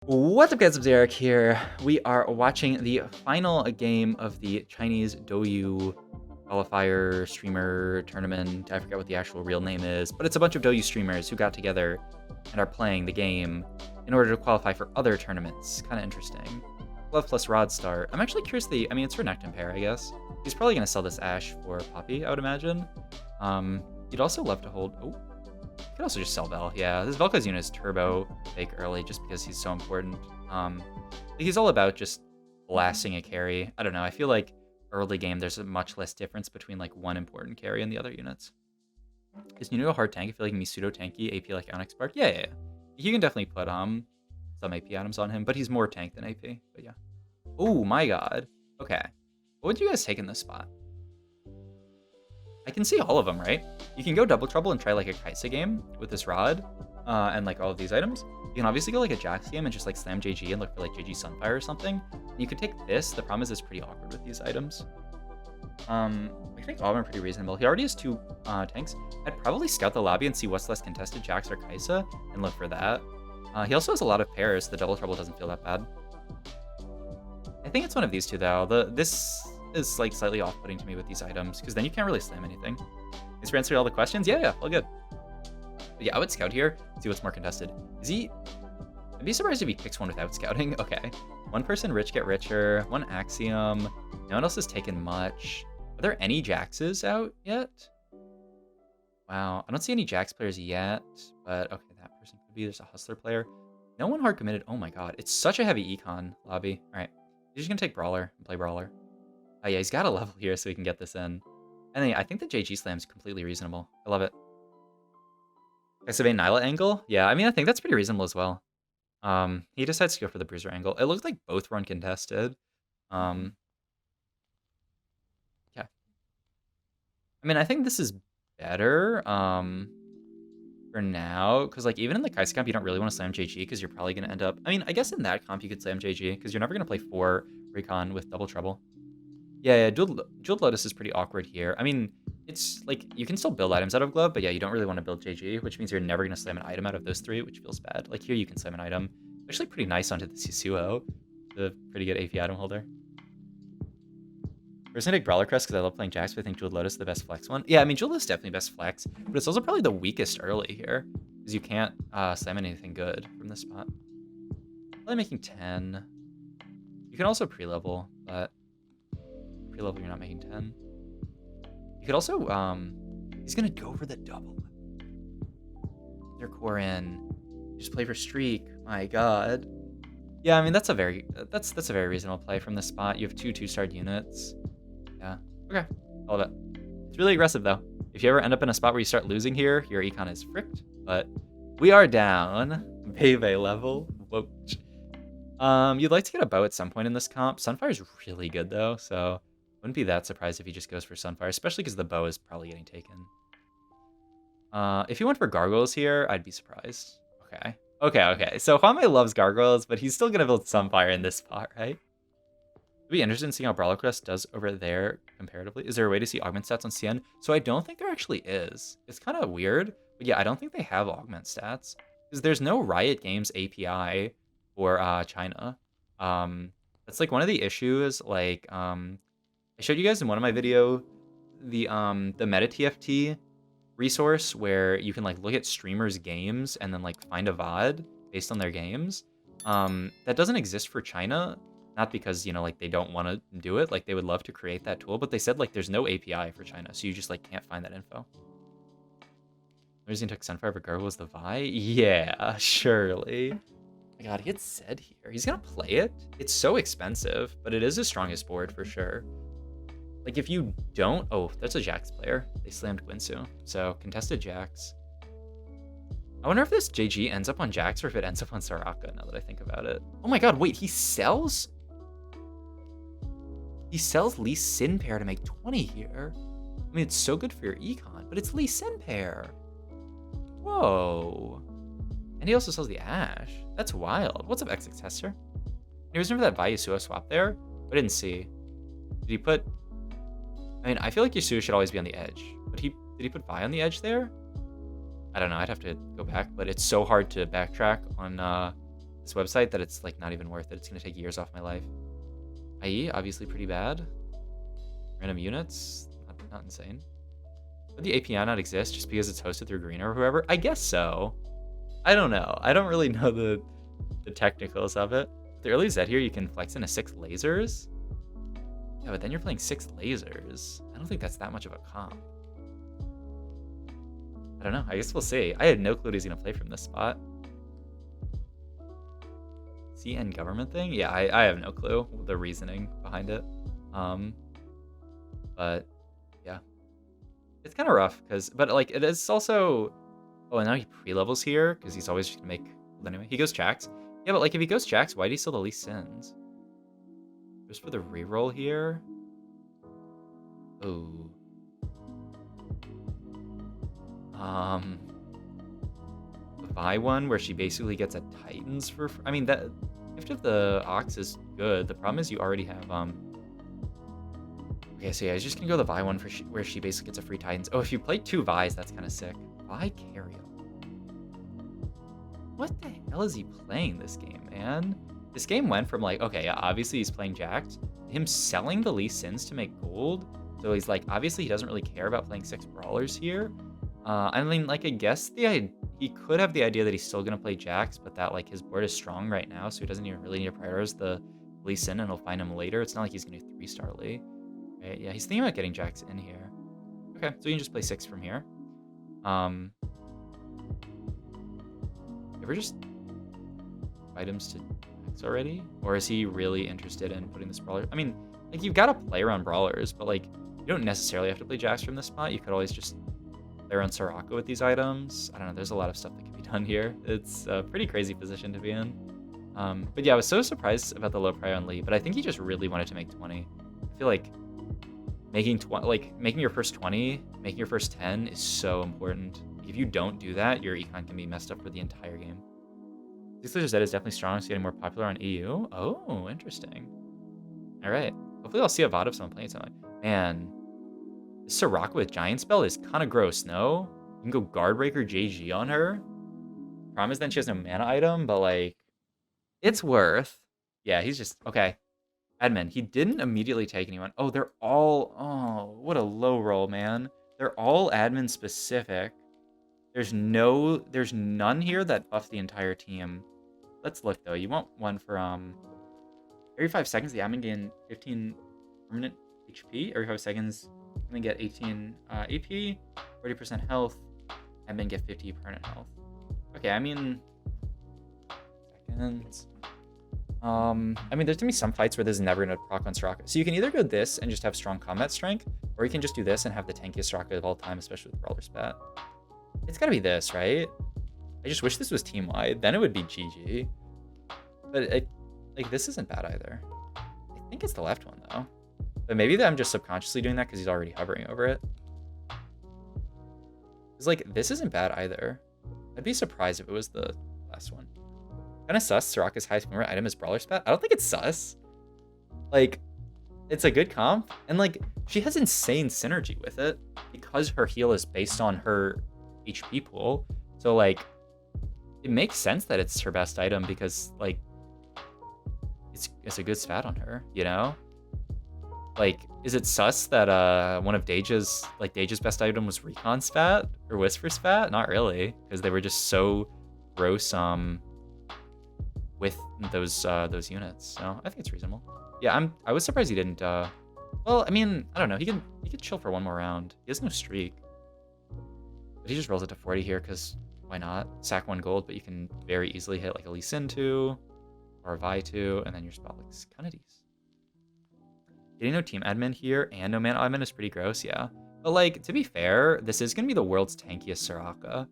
What's up, guys? It's Eric here. We are watching the final game of the Chinese Douyu qualifier streamer tournament. I forget what the actual real name is, but it's a bunch of Douyu streamers who got together and are playing the game in order to qualify for other tournaments. Kind of interesting. Glove plus Rod start. I'm actually curious. I mean, it's for Nectin pair, I guess. He's probably going to sell this Ash for Poppy, I would imagine. He'd also love to hold... Oh. You could also just sell Bell. Yeah, this Vel'Koz unit is turbo fake early just because he's so important. He's all about just blasting a carry. I don't know. I feel like early game there's a much less difference between like one important carry and the other units. Is Nuno a hard tank? I feel like he's pseudo tanky AP like Onyx Spark. Yeah. You can definitely put some AP items on him, but he's more tank than AP. But yeah. Oh my god. Okay. What would you guys take in this spot? I can see all of them, right? You can go Double Trouble and try like a Kaisa game with this Rod and like all of these items. You can obviously go like a Jax game and just like slam JG and look for like JG Sunfire or something. And you could take this. The problem is it's pretty awkward with these items. I think all of them are pretty reasonable. He already has two tanks. I'd probably scout the lobby and see what's less contested, Jax or Kaisa, and look for that. He also has a lot of pairs. The Double Trouble doesn't feel that bad. I think it's one of these two though. This is like slightly off-putting to me with these items because then you can't really slam anything. Is for answering all the questions? Yeah, all good. But yeah, I would scout here, see what's more contested. I'd be surprised if he picks one without scouting. Okay. One person rich get richer, one Axiom. No one else has taken much. Are there any Jaxes out yet? Wow, I don't see any Jax players yet, but okay, that person could be. There's a Hustler player. No one hard committed. Oh my god, it's such a heavy econ lobby. All right, he's just gonna take Brawler and play Brawler. Oh yeah, he's got a level here so he can get this in. And then I think the JG slam is completely reasonable. I love it. Excavate Nyla angle? Yeah, I mean, I think that's pretty reasonable as well. He decides to go for the Bruiser angle. It looks like both run contested. Yeah. I mean, I think this is better for now. Because like even in the Kaisa comp, you don't really want to slam JG because you're probably going to end up... I mean, I guess in that comp you could slam JG because you're never going to play 4 Recon with Double Trouble. Yeah, Jeweled Lotus is pretty awkward here. I mean, it's like, you can still build items out of Glove, but yeah, you don't really want to build JG, which means you're never going to slam an item out of those 3, which feels bad. Like here, you can slam an item. Actually pretty nice onto the Sisuo, the pretty good AP item holder. We're gonna take Brawler Crest because I love playing Jax, but I think Jeweled Lotus is the best flex one. Yeah, I mean, Jeweled Lotus is definitely best flex, but it's also probably the weakest early here, because you can't slam anything good from this spot. Probably making 10. You can also pre-level, but pre-level you're not making 10. You could also, he's gonna go for the double. Their core in. Just play for streak. My god. Yeah, I mean that's a very reasonable play from this spot. You have 2 2-starred units. Yeah. Okay. I love it. It's really aggressive though. If you ever end up in a spot where you start losing here, your econ is fricked. But we are down. Bebe level. Whoa. You'd like to get a bow at some point in this comp. Sunfire is really good though, so wouldn't be that surprised if he just goes for Sunfire, especially because the bow is probably getting taken. If he went for Gargoyles here, I'd be surprised. Okay. So Huanmie loves Gargoyles, but he's still going to build Sunfire in this spot, right? It'd be interesting to see how Brawler Crest does over there comparatively. Is there a way to see augment stats on CN? So I don't think there actually is. It's kind of weird, but yeah, I don't think they have augment stats. Because there's no Riot Games API for China. That's like one of the issues, like... I showed you guys in one of my video the meta TFT resource where you can like look at streamers' games and then like find a VOD based on their games. That doesn't exist for China, not because, you know, like they don't want to do it, like they would love to create that tool, but they said like there's no API for China, so you just like can't find that info. Losing took Sunfire for Gargoyle was the Vi? Yeah, surely. Oh my god, he gets said here. He's gonna play it. It's so expensive, but it is his strongest board for sure. Like, if you don't... Oh, that's a Jax player. They slammed Guinsoo. So, contested Jax. I wonder if this JG ends up on Jax or if it ends up on Soraka, now that I think about it. Oh my god, wait, he sells... He sells Lee Sin pair to make 20 here. I mean, it's so good for your econ, but it's Lee Sin pair. Whoa. And he also sells the Ash. That's wild. What's up, XX Tester? You guys remember that Yasuo swap there? I didn't see. Did he put... I mean, I feel like Yasuo should always be on the edge. But did he put Vi on the edge there? I don't know. I'd have to go back. But it's so hard to backtrack on this website that it's like not even worth it. It's gonna take years off my life. IE, obviously pretty bad. Random units, not insane. Would the API not exist just because it's hosted through Green or whoever? I guess so. I don't know. I don't really know the technicals of it. With the early Z here, you can flex into 6 lasers. Yeah, but then you're playing 6 lasers. I don't think that's that much of a comp. I don't know. I guess we'll see. I had no clue he's going to play from this spot. CN government thing? Yeah, I have no clue the reasoning behind it. But yeah. It's kind of rough but like it is also... Oh, and now he pre-levels here because he's always just going to make... Well, anyway, he goes Jax. Yeah, but like if he goes Jax, why do he still the least sins? Just for the reroll here. Oh. The Vi one where she basically gets a Titans for... I mean, that Gift of the Ox is good. The problem is you already have... Okay, so yeah, he's just gonna go the Vi one where she basically gets a free Titans. Oh, if you play 2 Vi's, that's kind of sick. Vi carry. What the hell is he playing this game, man? This game went from like, okay, yeah, obviously he's playing Jax, him selling the Lee Sins to make gold. So he's like, obviously he doesn't really care about playing 6 Brawlers here. I mean, like, I guess he could have the idea that he's still gonna play Jax, but that like his board is strong right now, so he doesn't even really need to prioritize the Lee Sin, and he'll find him later. It's not like he's gonna 3-star Lee. Right? Yeah, he's thinking about getting Jax in here. Okay, so you can just play 6 from here. Ever just items to X already? Or is he really interested in putting this Brawler? I mean, like, you've got to play around Brawlers, but like, you don't necessarily have to play Jax from this spot. You could always just play around Soraka with these items. I don't know, there's a lot of stuff that can be done here. It's a pretty crazy position to be in. But yeah, I was so surprised about the low prio on Lee, but I think he just really wanted to make 20. I feel like making your first 20, making your first 10 is so important. If you don't do that, your econ can be messed up for the entire game. 6 Laser Z is definitely strong. It's getting more popular on EU. Oh, interesting. All right. Hopefully I'll see a VOD of someone playing something. Man, this Soraka with Giant Spell is kind of gross, no? You can go Guardbreaker JG on her. Problem is then she has no mana item, but like, it's worth. Yeah, he's just, okay. Admin, he didn't immediately take anyone. Oh, they're all, oh, what a low roll, man. They're all admin specific. There's none here that buff the entire team. Let's look though. You want one for every 5 seconds the admin gain 15 permanent HP. Every 5 seconds admin get 18 AP, 40% health. Admin get 50 permanent health. Okay, I mean seconds. I mean, there's gonna be some fights where there's never gonna proc on Soraka. So you can either go this and just have strong combat strength, or you can just do this and have the tankiest Soraka of all time, especially with Brawler spat. It's gotta be this, right? I just wish this was team-wide. Then it would be GG. But like, this isn't bad either. I think it's the left one, though. But maybe I'm just subconsciously doing that because he's already hovering over it. It's like, this isn't bad either. I'd be surprised if it was the last one. Kind of sus. Soraka's highest movement item is Brawler spat. I don't think it's sus. Like, it's a good comp. And like, she has insane synergy with it because her heal is based on her HP pool. So like, it makes sense that it's her best item because like, it's a good spat on her, you know? Like, is it sus that one of Deja's best item was Recon spat or Whisper spat? Not really, because they were just so gross with those units. So I think it's reasonable. Yeah, I was surprised he didn't well, I mean, I don't know. He could chill for one more round. He has no streak. But he just rolls it to 40 here because why not? Sack 1 gold, but you can very easily hit like a Lee Sin 2 or a Vi 2, and then your spot looks kind of decent. Getting no team admin here and no mana admin is pretty gross, yeah. But like, to be fair, this is gonna be the world's tankiest Soraka.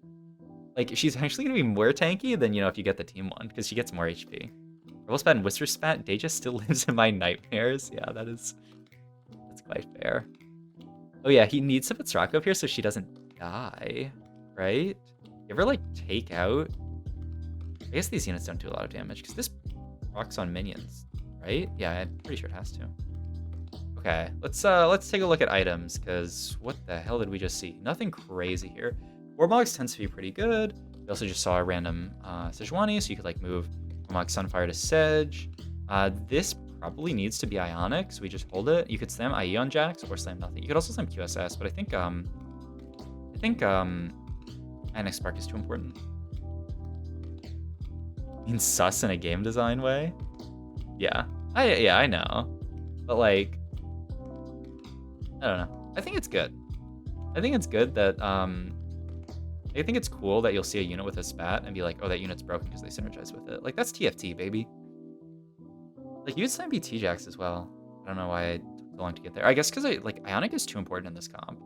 Like, she's actually gonna be more tanky than, you know, if you get the team one, because she gets more HP. Reroll spat and Whisper spat, Deja still lives in my nightmares. Yeah, that's quite fair. Oh yeah, he needs to put Soraka up here so she doesn't die, right? You ever like take out? I guess these units don't do a lot of damage because this rocks on minions, right? Yeah, I'm pretty sure it has to. Okay, let's take a look at items because what the hell did we just see? Nothing crazy here. Warmogs tends to be pretty good. We also just saw a random Sejuani, so you could like move Mock Sunfire to Sedge. This probably needs to be Ionic, so we just hold it. You could slam IE on Jax or slam nothing. You could also slam QSS, but I think Ionic Spark is too important. I mean, sus in a game design way. Yeah, I know, but like, I don't know. I think it's good. I think it's good that I think it's cool that you'll see a unit with a spat and be like, oh, that unit's broken because they synergize with it. Like, that's TFT, baby. Like, you would slam BT Jax as well. I don't know why it took so long to get there. I guess because like Ionic is too important in this comp.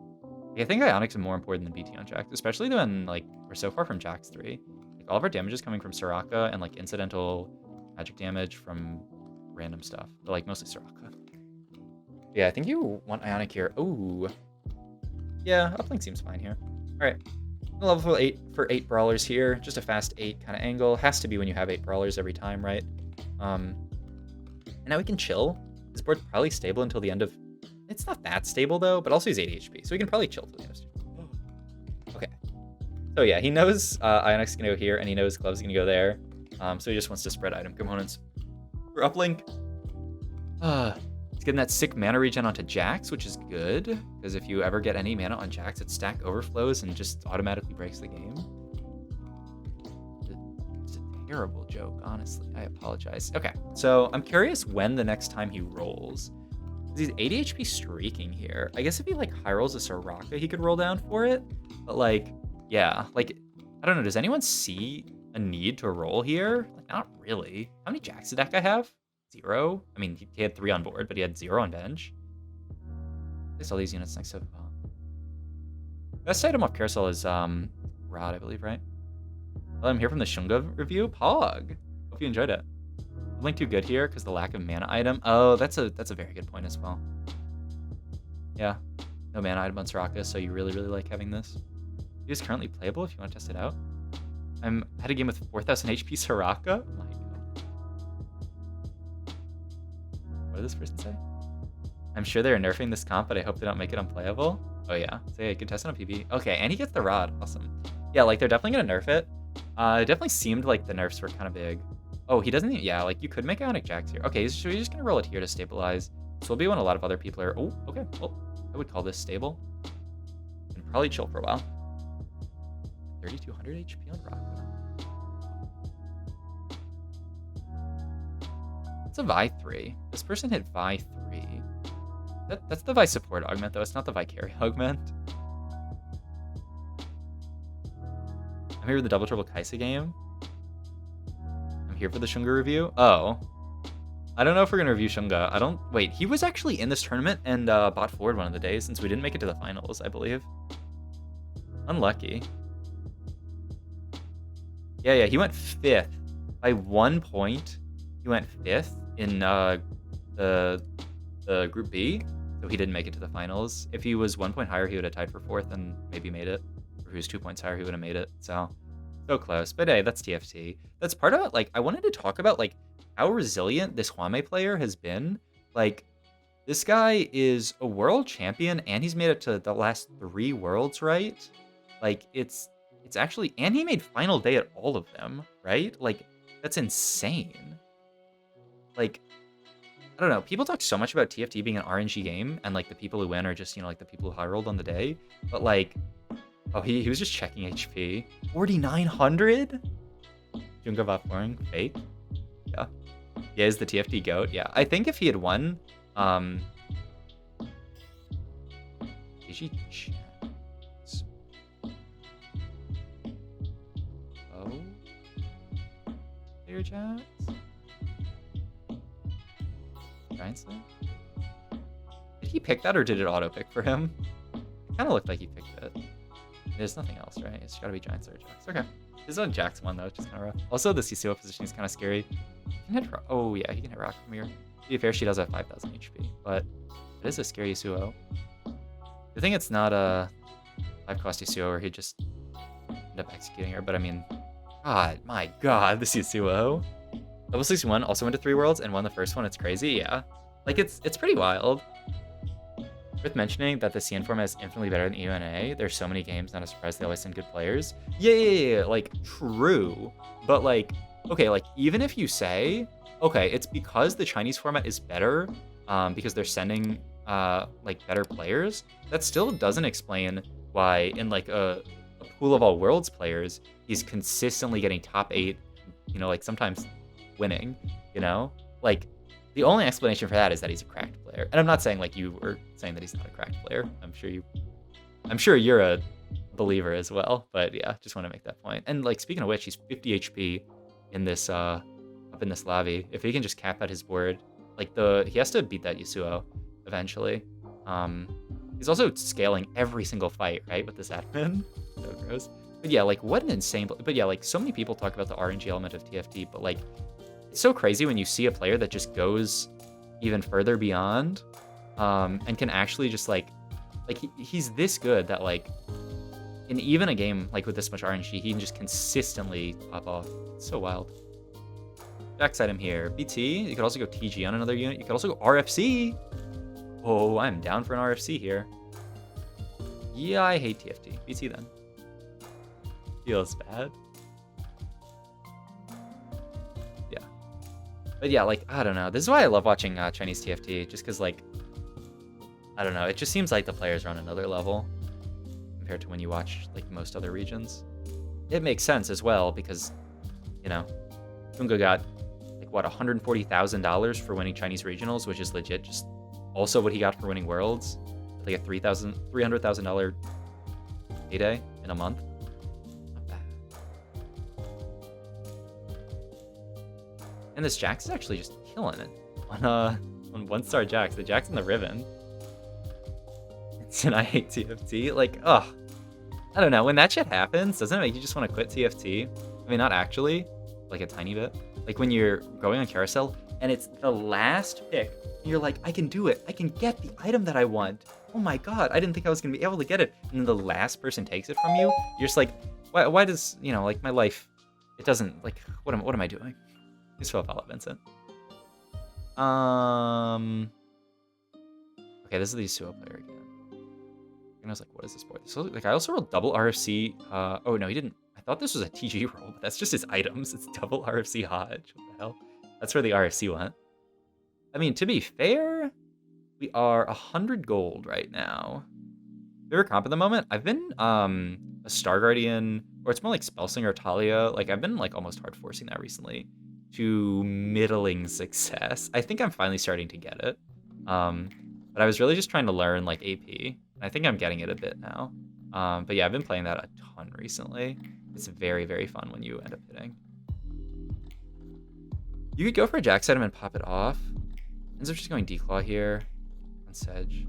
Like, I think Ionic's more important than BT on Jax, especially when like we're so far from Jax 3. Like, all of our damage is coming from Soraka and like incidental magic damage from random stuff, but like mostly Soraka. Yeah, I think you want Ionic here. Ooh. Yeah, uplink seems fine here. All right. Level 8 for 8 brawlers here. Just a fast 8 kind of angle. Has to be when you have 8 brawlers every time, right? And now we can chill. This board's probably stable until the end of... It's not that stable, though, but also he's 80 HP, so we can probably chill till the end of... Okay. So yeah, he knows Ionic's going to go here, and he knows Glove's going to go there. So he just wants to spread item components. For uplink, it's getting that sick mana regen onto Jax, which is good, because if you ever get any mana on Jax, it stack overflows and just automatically breaks the game. It's a terrible joke, honestly. I apologize. Okay, so I'm curious when the next time he rolls. He's 80 HP streaking here. I guess if he like high rolls a Soraka, he could roll down for it. But like, yeah, like, I don't know. Does anyone see a need to roll here? Like, not really. How many Jax deck I have? 0. I mean, he had 3 on board, but he had 0 on bench. Place all these units next to him. Best item off carousel is Rod, I believe, right? Well, I'm here from the Shunga review. Pog. Hope you enjoyed it. Link too good here because the lack of mana item. Oh, that's a very good point as well. Yeah, no mana item on Soraka, so you really like having this. It is currently playable if you want to test it out. I'm at a game with 4,000 HP Soraka. Oh my god. What did this person say? I'm sure they're nerfing this comp, but I hope they don't make it unplayable. Oh yeah, so yeah, you can test it on PB. Okay, and he gets the rod. Awesome. Yeah, like they're definitely gonna nerf it. It definitely seemed like the nerfs were kind of big. Oh, he doesn't even, yeah, like you could make Ionic Jax here. Okay, so we're just gonna roll it here to stabilize. This will be when a lot of other people are, oh, okay, well, I would call this stable. And probably chill for a while. 3,200 HP on Rock. It's a Vi 3. This person hit Vi 3. That's the Vi support augment, though. It's not the Vi carry augment. I'm here with the double triple Kaisa game. I'm here for the Shunga review. Oh. I don't know if we're going to review Shunga. Wait, he was actually in this tournament and bought forward one of the days since we didn't make it to the finals, I believe. Unlucky. Yeah, he went 5th. By 1 point, he went 5th in the Group B, so he didn't make it to the finals. If he was 1 point higher, he would have tied for 4th and maybe made it. Or if he was 2 points higher, he would have made it. So close. But hey, that's TFT. That's part of it. Like, I wanted to talk about like how resilient this Huanmie player has been. Like, this guy is a world champion, and he's made it to the last 3 worlds, right? Like, it's actually, and he made final day at all of them, right? Like, that's insane. Like, I don't know. People talk so much about TFT being an RNG game, and like the people who win are just, you know, like the people who high rolled on the day. But like, oh, he was just checking HP. 4,900? Junga Vaporing, fake. Yeah. Yeah, is the TFT GOAT. Yeah. I think if he had won, GG Chance. Oh. Player Jax? Giant Slam? Did he pick that or did it auto pick for him? It kind of looked like he picked it. There's nothing else, right? It's gotta be Giant Slayer Jax. Okay. This is on Jax 1 though, which is kind of rough. Also, the CCO position is kind of scary. He can hit oh yeah, he can hit rock from here. To be fair, she does have 5,000 HP, but it is a scary Yasuo. I think it's not a 5-cost Yasuo where he just end up executing her, but I mean, God, my God, this Yasuo. Level 61 also went to 3 worlds and won the first one. It's crazy, yeah. Like, it's pretty wild. Worth mentioning that the CN format is infinitely better than EUNA. There's so many games, not a surprise they always send good players. Yeah, like, true. But, like, okay, like, even if you say, okay, it's because the Chinese format is better, because they're sending, like, better players, that still doesn't explain why in, like, a pool of all worlds players, he's consistently getting top 8, you know, like, sometimes winning, you know? Like, the only explanation for that is that he's a cracked player. And I'm not saying, like, you were saying that he's not a cracked player. I'm sure you're a believer as well, but yeah, just want to make that point. And like, speaking of which, he's 50 HP in this up in this lobby. If he can just cap out his board, like he has to beat that Yasuo eventually. He's also scaling every single fight, right, with this admin. So gross. But yeah, like, what an insane. But yeah, like, so many people talk about the RNG element of TFT, but like, it's so crazy when you see a player that just goes even further beyond, and can actually just like he's this good that like in even a game like with this much RNG, he can just consistently pop off. It's so wild. Jax item here. BT. You could also go TG on another unit. You could also go RFC. Oh, I'm down for an RFC here. Yeah, I hate TFT. BT then. Feels bad. Yeah. But yeah, like, I don't know. This is why I love watching Chinese TFT. Just because, like, I don't know. It just seems like the players are on another level compared to when you watch, like, most other regions. It makes sense as well because, you know, Tunga got, like, what, $140,000 for winning Chinese regionals, which is legit just also what he got for winning worlds. Like a $300,000 payday in a month. Not bad. And this Jax is actually just killing it on 1-star Jax. The Jax in the Riven. And I hate TFT. Like, ugh. I don't know. When that shit happens, doesn't it make you just want to quit TFT? I mean, not actually. Like a tiny bit. Like when you're going on carousel and it's the last pick. And you're like, I can do it. I can get the item that I want. Oh my god, I didn't think I was going to be able to get it. And then the last person takes it from you. You're just like, why does, you know, like my life, it doesn't, like, what am I doing? Please follow Vincent. Okay, this is the Yasuo player again. And I was like, what is this board? So, like, I also rolled double RFC. Oh, no, he didn't. I thought this was a TG roll, but that's just his items. It's double RFC Hodge. What the hell? That's where the RFC went. I mean, to be fair, we are 100 gold right now. Favorite comp at the moment? I've been a Star Guardian, or it's more like Spellslinger or Talia. Like, I've been like almost hard forcing that recently to middling success. I think I'm finally starting to get it. But I was really just trying to learn like AP. I think I'm getting it a bit now. But yeah, I've been playing that a ton recently. It's very, very fun when you end up hitting. You could go for a Jax item and pop it off. Ends up just going Declaw here on Sedge.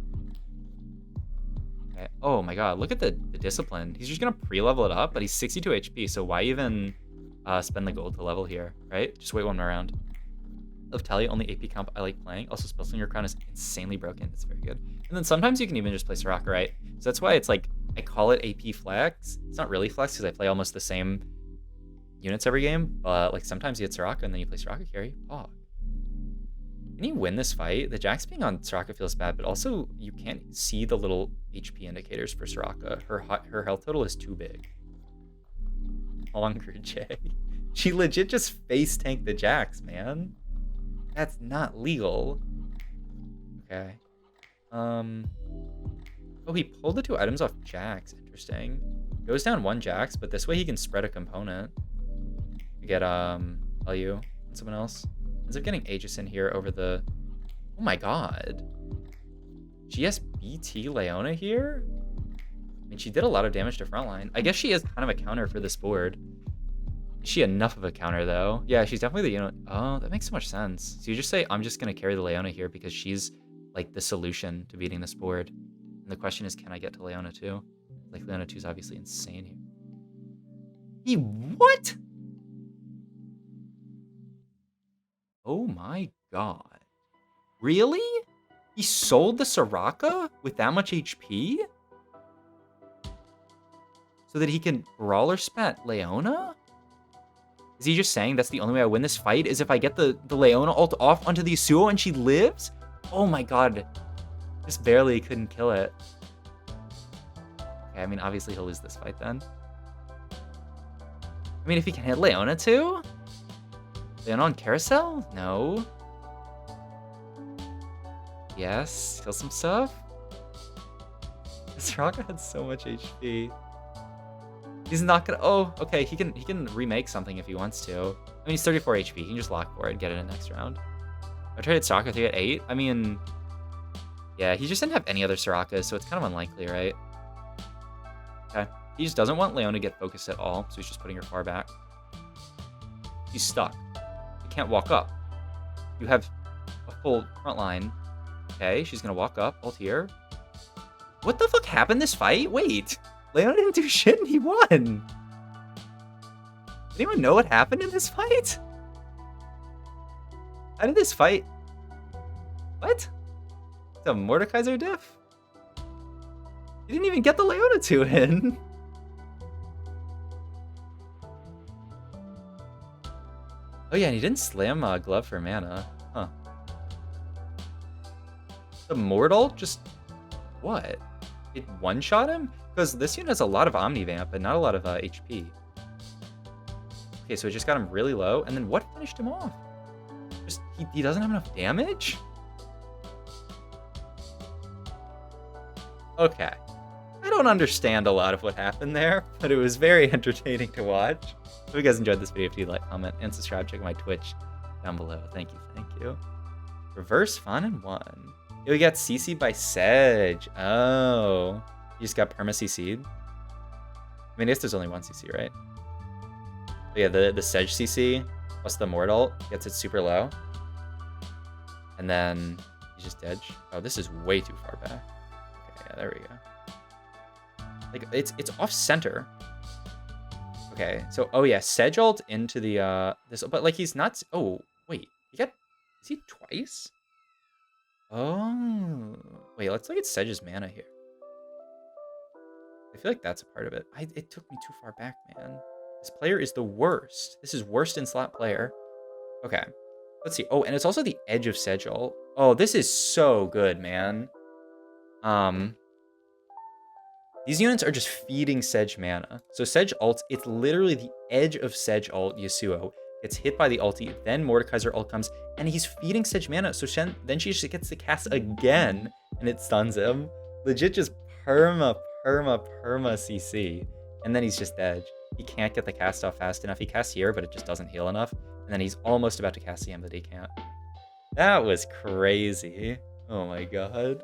Okay. Oh my god, look at the discipline. He's just gonna pre-level it up, but he's 62 HP, so why even spend the gold to level here, right? Just wait one more round. Of Talia, only AP comp I like playing. Also, Spellslinger Crown is insanely broken. It's very good. And then sometimes you can even just play Soraka, right? So that's why it's like, I call it AP flex. It's not really flex because I play almost the same units every game, but like sometimes you hit Soraka and then you play Soraka carry. Oh. Can you win this fight? The Jax being on Soraka feels bad, but also you can't see the little HP indicators for Soraka. Her health total is too big. Longer J. She legit just face tanked the Jax, man. That's not legal. Okay. Oh, he pulled the 2 items off Jax. Interesting. Goes down 1 Jax, but this way he can spread a component. To get Douyu and someone else. Ends up getting Aegis in here over the... Oh my god. GSBT Leona here? I mean, she did a lot of damage to frontline. I guess she is kind of a counter for this board. Is she enough of a counter, though? Yeah, she's definitely the unit. Oh, that makes so much sense. So you just say, I'm just going to carry the Leona here because she's, like, the solution to beating this board. And the question is, can I get to Leona, too? Like, Leona 2 is obviously insane here. He what? Oh my god. Really? He sold the Soraka with that much HP? So that he can Brawler spat Leona? Is he just saying that's the only way I win this fight is if I get the Leona ult off onto the Yasuo and she lives? Oh my god. Just barely couldn't kill it. Okay, I mean, obviously he'll lose this fight then. I mean, if he can hit Leona too? Leon on carousel? No. Yes, kill some stuff. Soraka had so much HP. He's not gonna. Oh, okay. He can remake something if he wants to. I mean, he's 34 HP. He can just lock for it and get it in next round. I traded Soraka 3 at 8. I mean, yeah, he just didn't have any other Sorakas, so it's kind of unlikely, right? Okay. He just doesn't want Leona to get focused at all, so he's just putting her far back. He's stuck. You can't walk up. You have a full front line. Okay, she's gonna walk up, ult here. What the fuck happened this fight? Wait, Leona didn't do shit and he won. Did anyone know what happened in this fight? How did this fight? What? The Mordekaiser diff? He didn't even get the Leona 2 in. Oh yeah, and he didn't slam Glove for mana. Huh. The Mortal just... What? It one-shot him? Because this unit has a lot of Omnivamp and not a lot of HP. Okay, so it just got him really low. And then what finished him off? Just he doesn't have enough damage? Okay. I don't understand a lot of what happened there, but it was very entertaining to watch. If you guys enjoyed this video, if you'd like, comment, and subscribe, check my Twitch down below. Thank you. Reverse Fawn and 1. We got CC'd by Sedge. Oh. You just got perma CC'd? I mean, I guess there's only one CC, right? But yeah, the Sedge CC plus the Mortal gets it super low. And then you just edge. Oh, this is way too far back. Okay, yeah, there we go. Like, it's off center. Okay, so, oh yeah, Sedge ult into the, this, but like he's not, oh, wait, is he twice? Oh, wait, let's look at Sedge's mana here. I feel like that's a part of it. It took me too far back, man. This player is the worst. This is worst in slot player. Okay, let's see. Oh, and it's also the edge of Sedge ult. Oh, this is so good, man. These units are just feeding Sedge mana. So Sedge ult, it's literally the edge of Sedge ult, Yasuo. Gets hit by the ulti, then Mordekaiser ult comes, and he's feeding Sedge mana, so then she just gets to cast again, and it stuns him. Legit just perma CC, and then he's just edge. He can't get the cast off fast enough. He casts here, but it just doesn't heal enough, and then he's almost about to cast the M, but he can't. That was crazy. Oh my god.